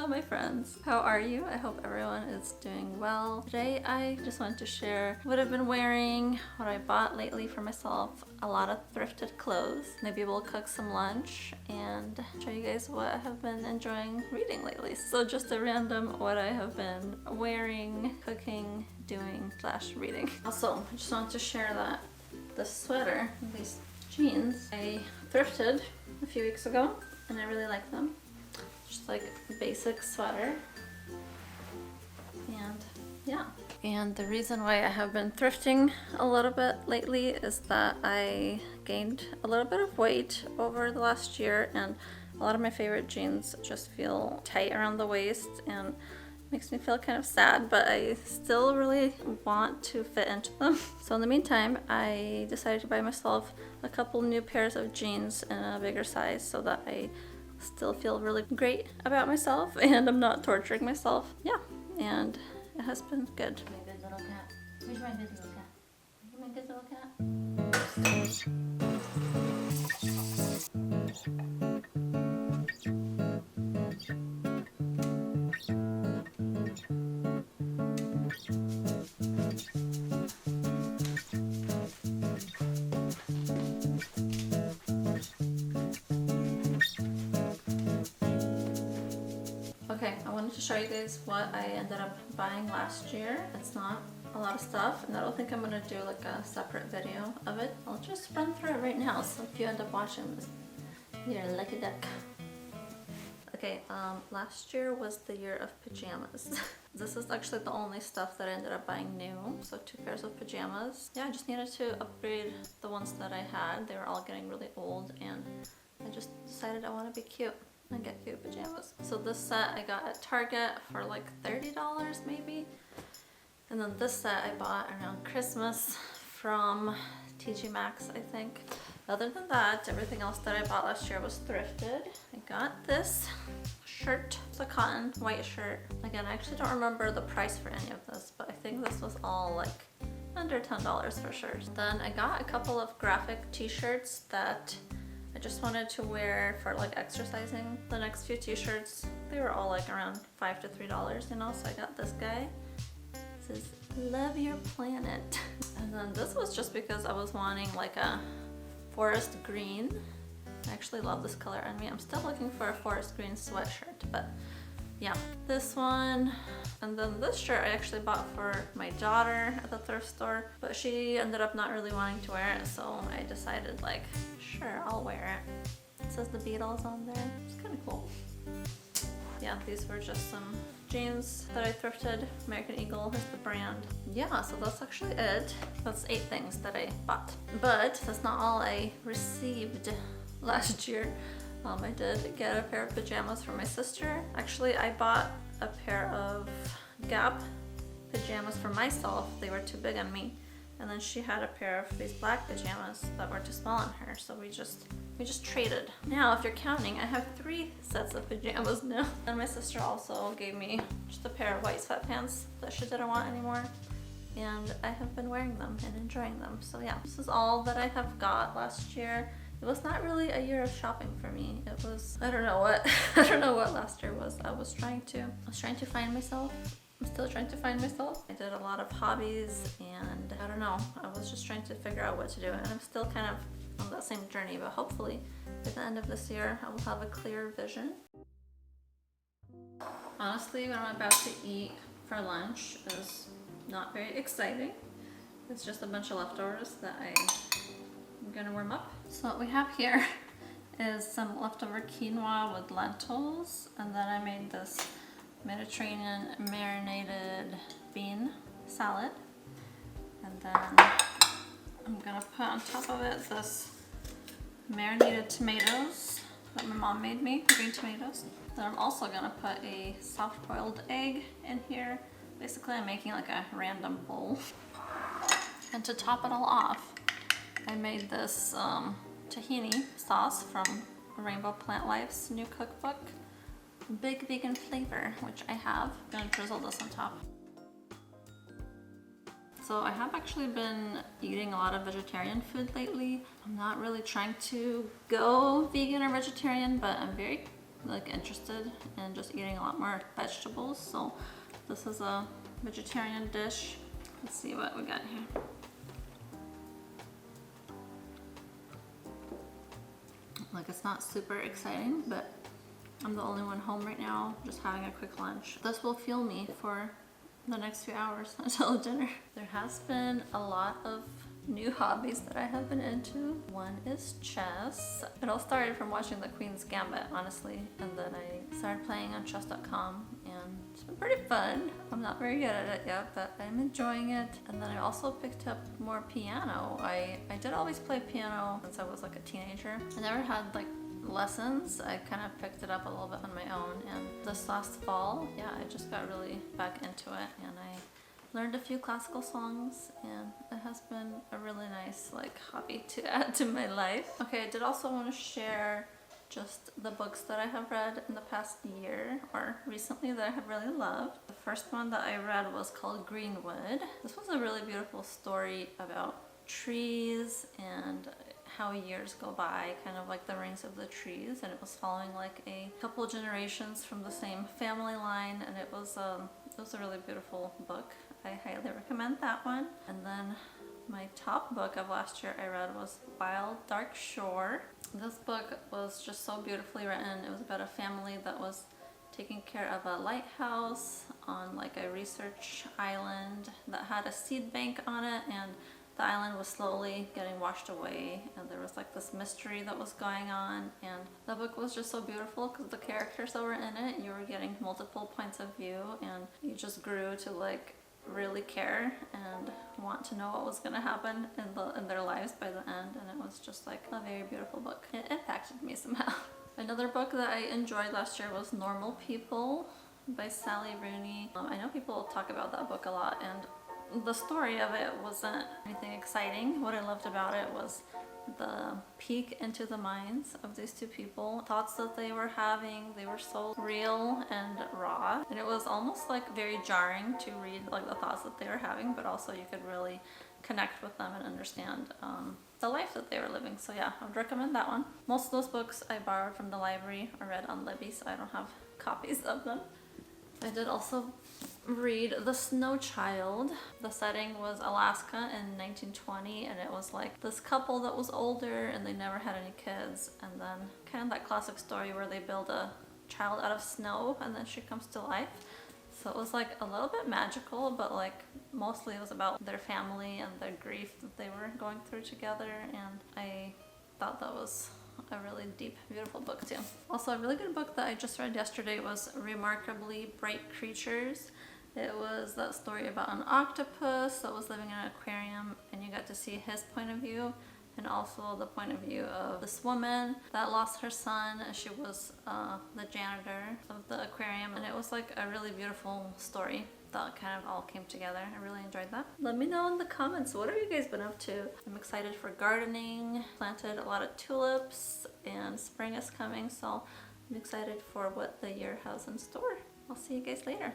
Hello my friends, how are you? I hope everyone is doing well. Today I just wanted to share what I've been wearing, what I bought lately for myself, a lot of thrifted clothes. Maybe we'll cook some lunch and show you guys what I have been enjoying reading lately. So just a random what I have been wearing, cooking, doing / reading. Also, I just wanted to share that this sweater, these jeans, I thrifted a few weeks ago and I really like them. Just like a basic sweater, and yeah. And the reason why I have been thrifting a little bit lately is that I gained a little bit of weight over the last year, and a lot of my favorite jeans just feel tight around the waist and makes me feel kind of sad, but I still really want to fit into them. So in the meantime, I decided to buy myself a couple new pairs of jeans in a bigger size so that I still feel really great about myself and I'm not torturing myself. Yeah, and it has been good. My good little cat. Where's my good little cat? My good little cat. Okay, I wanted to show you guys what I ended up buying last year. It's not a lot of stuff, and I don't think I'm gonna do like a separate video of it. I'll just run through it right now, so if you end up watching this, you're a lucky duck. Okay, last year was the year of pajamas. This is actually the only stuff that I ended up buying new, so 2 pairs of pajamas. Yeah, I just needed to upgrade the ones that I had. They were all getting really old, and I just decided I want to be cute and get cute pajamas. So this set I got at Target for like $30 maybe. And then this set I bought around Christmas from TJ Maxx, I think. Other than that, everything else that I bought last year was thrifted. I got this shirt. It's a cotton white shirt. Again, I actually don't remember the price for any of this, but I think this was all like under $10 for sure. Then I got a couple of graphic t-shirts that I just wanted to wear for like exercising. The next few t-shirts, they were all like around $5 to $3, you know, so I got this guy. It says, "Love your planet." And then this was just because I was wanting like a forest green. I actually love this color on me. I'm still looking for a forest green sweatshirt, but yeah, this one. And then this shirt I actually bought for my daughter at the thrift store, but she ended up not really wanting to wear it, so I decided like, sure, I'll wear it. It says the Beatles on there. It's kind of cool. Yeah, these were just some jeans that I thrifted. American Eagle is the brand. Yeah, so that's actually it. That's 8 things that I bought. But that's not all I received last year. I did get a pair of pajamas for my sister. Actually, I bought a pair of Gap pajamas for myself. They were too big on me. And then she had a pair of these black pajamas that were too small on her, so we just traded. Now, if you're counting, I have 3 sets of pajamas now. And my sister also gave me just a pair of white sweatpants that she didn't want anymore. And I have been wearing them and enjoying them. So yeah, this is all that I have got last year. It was not really a year of shopping for me. It was, I don't know what last year was. I was trying to find myself. I'm still trying to find myself. I did a lot of hobbies, and I don't know, I was just trying to figure out what to do, and I'm still kind of on that same journey, but hopefully by the end of this year I will have a clear vision. Honestly, what I'm about to eat for lunch is not very exciting. It's just a bunch of leftovers that I'm gonna warm up. So what we have here is some leftover quinoa with lentils, and then I made this Mediterranean marinated bean salad. And then I'm gonna put on top of it this marinated tomatoes that my mom made me, green tomatoes. Then I'm also gonna put a soft boiled egg in here. Basically, I'm making like a random bowl. And to top it all off, I made this tahini sauce from Rainbow Plant Life's new cookbook. Big vegan flavor, which I have. I'm gonna drizzle this on top. So I have actually been eating a lot of vegetarian food lately. I'm not really trying to go vegan or vegetarian, but I'm very like interested in just eating a lot more vegetables. So this is a vegetarian dish. Let's see what we got here. Like, it's not super exciting, but I'm the only one home right now, just having a quick lunch. This will fuel me for the next few hours until dinner. There has been a lot of new hobbies that I have been into. One is chess. It all started from watching The Queen's Gambit, honestly, and then I started playing on chess.com, and it's been pretty fun. I'm not very good at it yet, but I'm enjoying it. And then I also picked up more piano. I did always play piano since I was like a teenager. I never had like lessons. I kind of picked it up a little bit on my own, and this last fall, yeah, I just got really back into it, and I learned a few classical songs, and it has been a really nice like hobby to add to my life. Okay, I did also want to share just the books that I have read in the past year or recently that I have really loved. The first one that I read was called Greenwood. This was a really beautiful story about trees and how years go by, kind of like the rings of the trees, and it was following like a couple generations from the same family line, and it was a really beautiful book. I highly recommend that one. And then my top book of last year I read was Wild Dark Shore. This book was just so beautifully written. It was about a family that was taking care of a lighthouse on like a research island that had a seed bank on it, and the island was slowly getting washed away, and there was like this mystery that was going on, and the book was just so beautiful because the characters that were in it, you were getting multiple points of view, and you just grew to like really care and want to know what was going to happen in their lives by the end, and it was just like a very beautiful book. It impacted me somehow. Another book that I enjoyed last year was Normal People by Sally Rooney. I know people talk about that book a lot, and the story of it wasn't anything exciting. What I loved about it was the peek into the minds of these two people. Thoughts that they were having, they were so real and raw, and it was almost like very jarring to read like the thoughts that they were having, but also you could really connect with them and understand the life that they were living. So yeah, I would recommend that one. Most of those books I borrowed from the library or read on Libby, so I don't have copies of them. I did also read The Snow Child. The setting was Alaska in 1920, and it was like this couple that was older and they never had any kids, and then kind of that classic story where they build a child out of snow and then she comes to life. So it was like a little bit magical, but like mostly it was about their family and their grief that they were going through together, and I thought that was a really deep, beautiful book too. Also, a really good book that I just read yesterday was Remarkably Bright Creatures. It was that story about an octopus that was living in an aquarium, and you got to see his point of view, and also the point of view of this woman that lost her son. She was the janitor of the aquarium, and it was like a really beautiful story that kind of all came together. I really enjoyed that. Let me know in the comments, what have you guys been up to? I'm excited for gardening, planted a lot of tulips, and spring is coming, so I'm excited for what the year has in store. I'll see you guys later.